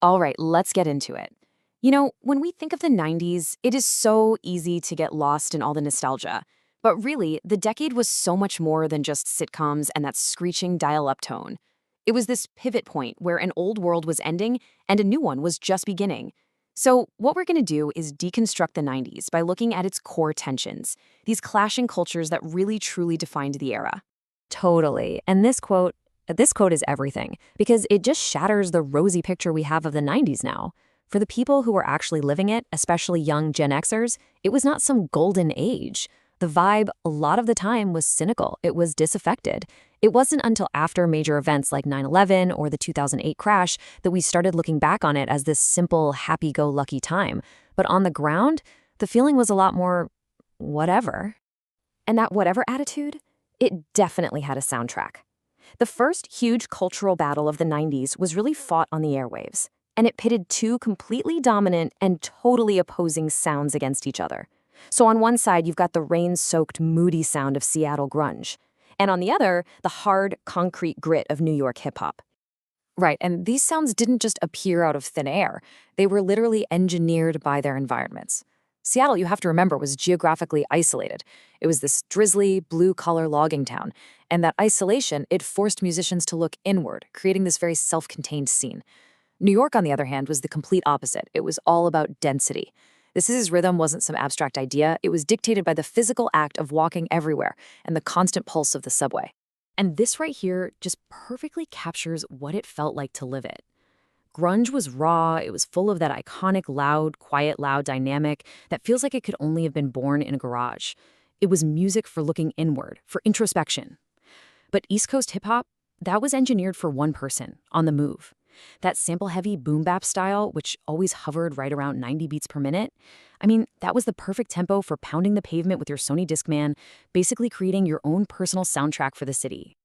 All right, let's get into it. When we think of the 90s, it is so easy to get lost in all the nostalgia. But really, the decade was so much more than just sitcoms and that screeching dial-up tone. It was this pivot point where an old world was ending and a new one was just beginning. So, what we're going to do is deconstruct the 90s by looking at its core tensions, these clashing cultures that really truly defined the era. Totally. And this quote is everything because it just shatters the rosy picture we have of the 90s now. For the people who were actually living it, especially young Gen Xers, it was not some golden age. The vibe, a lot of the time, was cynical. It was disaffected. It wasn't until after major events like 9/11 or the 2008 crash that we started looking back on it as this simple, happy-go-lucky time. But on the ground, the feeling was a lot more whatever. And that whatever attitude, it definitely had a soundtrack. The first huge cultural battle of the 90s was really fought on the airwaves, and it pitted two completely dominant and totally opposing sounds against each other. So on one side, you've got the rain-soaked, moody sound of Seattle Grunge, and on the other, the hard, concrete grit of New York hip-hop. Right, and these sounds didn't just appear out of thin air. They were literally engineered by their environments. Seattle, you have to remember, was geographically isolated. It was this drizzly, blue-collar logging town, and that isolation, it forced musicians to look inward, creating this very self-contained scene. New York, on the other hand, was the complete opposite. It was all about density. The city's rhythm wasn't some abstract idea. It was dictated by the physical act of walking everywhere and the constant pulse of the subway. And this right here just perfectly captures what it felt like to live it. Grunge was raw, it was full of that iconic loud, quiet, loud dynamic that feels like it could only have been born in a garage. It was music for looking inward, for introspection. But East Coast hip-hop, that was engineered for one person, on the move. That sample-heavy boom-bap style, which always hovered right around 90 beats per minute, that was the perfect tempo for pounding the pavement with your Sony Discman, basically creating your own personal soundtrack for the city.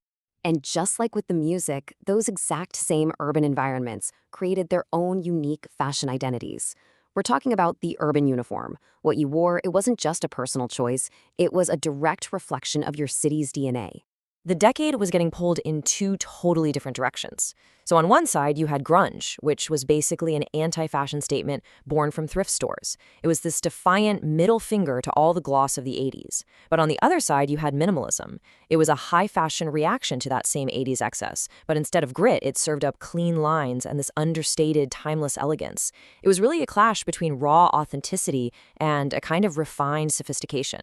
And just like with the music, those exact same urban environments created their own unique fashion identities. We're talking about the urban uniform. What you wore, it wasn't just a personal choice, it was a direct reflection of your city's DNA. The decade was getting pulled in two totally different directions. So on one side, you had grunge, which was basically an anti-fashion statement born from thrift stores. It was this defiant middle finger to all the gloss of the 80s. But on the other side, you had minimalism. It was a high-fashion reaction to that same 80s excess. But instead of grit, it served up clean lines and this understated, timeless elegance. It was really a clash between raw authenticity and a kind of refined sophistication.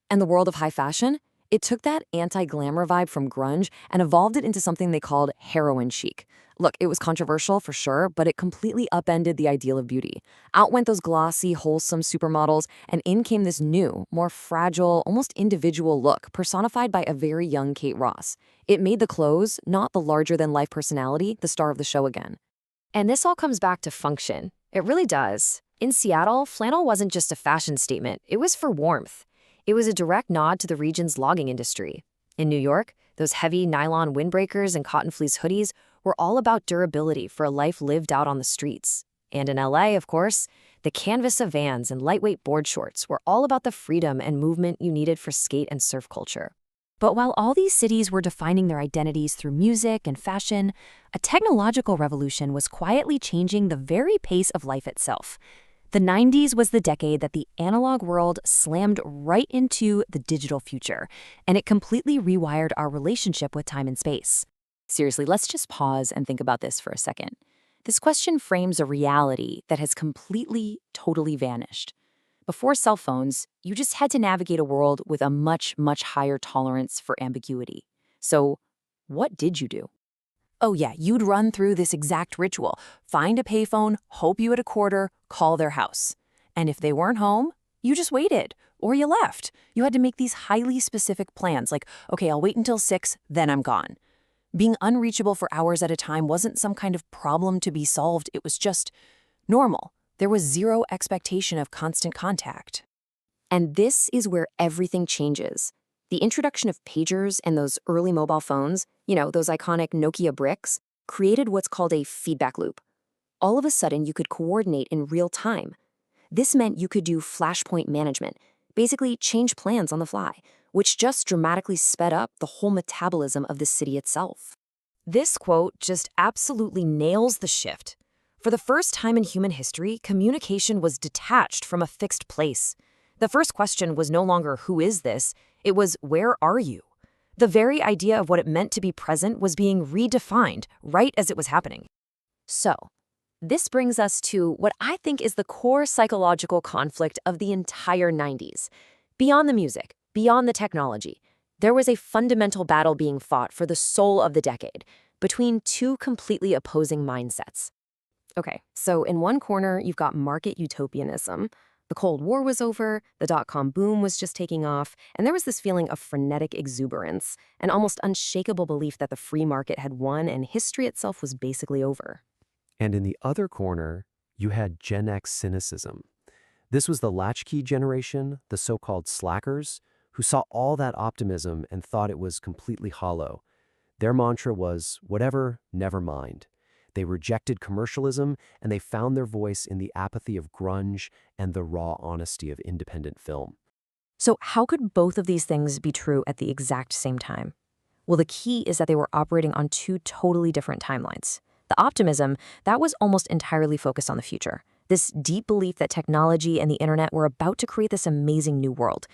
And the world of high fashion? It took that anti-glamour vibe from grunge and evolved it into something they called heroin chic. Look, it was controversial for sure, but it completely upended the ideal of beauty. Out went those glossy, wholesome supermodels, and in came this new, more fragile, almost individual look, personified by a very young Kate Ross. It made the clothes, not the larger-than-life personality, the star of the show again. And this all comes back to function. It really does. In Seattle, flannel wasn't just a fashion statement, it was for warmth. It was a direct nod to the region's logging industry. In New York, those heavy nylon windbreakers and cotton fleece hoodies were all about durability for a life lived out on the streets. And in LA, of course, the canvas of Vans and lightweight board shorts were all about the freedom and movement you needed for skate and surf culture. But while all these cities were defining their identities through music and fashion, a technological revolution was quietly changing the very pace of life itself. The 90s was the decade that the analog world slammed right into the digital future, and it completely rewired our relationship with time and space. Seriously, let's just pause and think about this for a second. This question frames a reality that has completely, totally vanished. Before cell phones, you just had to navigate a world with a much, much higher tolerance for ambiguity. So, what did you do? Oh yeah, you'd run through this exact ritual. Find a payphone, hope you had a quarter, call their house. And if they weren't home, you just waited, or you left. You had to make these highly specific plans, like, okay, I'll wait until 6, then I'm gone. Being unreachable for hours at a time wasn't some kind of problem to be solved, it was just normal. There was zero expectation of constant contact. And this is where everything changes. The introduction of pagers and those early mobile phones, those iconic Nokia bricks, created what's called a feedback loop. All of a sudden, you could coordinate in real time. This meant you could do flashpoint management, basically change plans on the fly, which just dramatically sped up the whole metabolism of the city itself. This quote just absolutely nails the shift. For the first time in human history, communication was detached from a fixed place. The first question was no longer who is this, it was where are you? The very idea of what it meant to be present was being redefined right as it was happening. So, this brings us to what I think is the core psychological conflict of the entire 90s. Beyond the music, beyond the technology, there was a fundamental battle being fought for the soul of the decade between two completely opposing mindsets. Okay, so in one corner, you've got market utopianism. The Cold War was over, the dot-com boom was just taking off, and there was this feeling of frenetic exuberance, an almost unshakable belief that the free market had won and history itself was basically over. And in the other corner, you had Gen X cynicism. This was the latchkey generation, the so-called slackers, who saw all that optimism and thought it was completely hollow. Their mantra was, whatever, never mind. They rejected commercialism, and they found their voice in the apathy of grunge and the raw honesty of independent film. So how could both of these things be true at the exact same time? Well, the key is that they were operating on two totally different timelines. The optimism, that was almost entirely focused on the future. This deep belief that technology and the internet were about to create this amazing new world.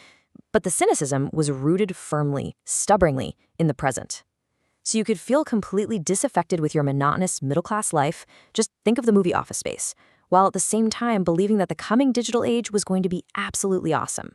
But the cynicism was rooted firmly, stubbornly, in the present. So you could feel completely disaffected with your monotonous middle-class life, just think of the movie Office Space, while at the same time believing that the coming digital age was going to be absolutely awesome.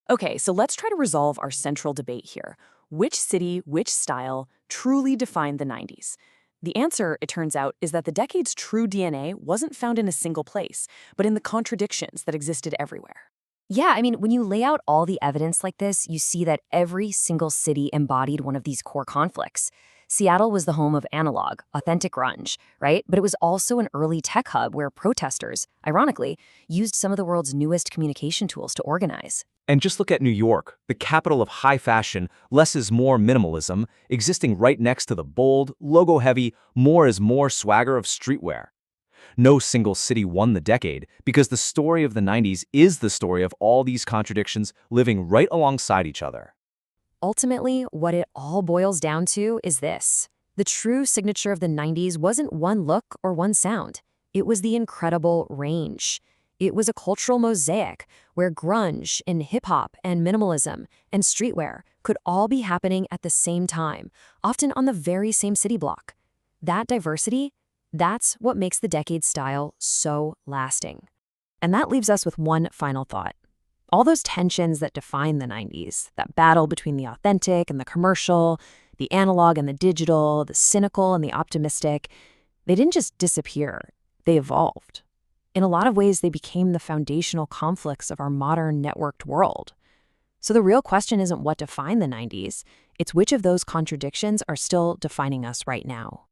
Okay, so let's try to resolve our central debate here. Which city, which style truly defined the 90s? The answer, it turns out, is that the decade's true DNA wasn't found in a single place, but in the contradictions that existed everywhere. Yeah, I mean, when you lay out all the evidence like this, you see that every single city embodied one of these core conflicts. Seattle was the home of analog, authentic grunge, right? But it was also an early tech hub where protesters, ironically, used some of the world's newest communication tools to organize. And just look at New York, the capital of high fashion, less is more minimalism, existing right next to the bold, logo-heavy, more is more swagger of streetwear. No single city won the decade because the story of the 90s is the story of all these contradictions living right alongside each other. Ultimately, what it all boils down to is this. The true signature of the 90s wasn't one look or one sound. It was the incredible range. It was a cultural mosaic where grunge and hip-hop and minimalism and streetwear could all be happening at the same time, often on the very same city block. That diversity, that's what makes the decade's style so lasting. And that leaves us with one final thought. All those tensions that define the 90s, that battle between the authentic and the commercial, the analog and the digital, the cynical and the optimistic, they didn't just disappear, they evolved. In a lot of ways, they became the foundational conflicts of our modern networked world. So the real question isn't what defined the 90s, it's which of those contradictions are still defining us right now.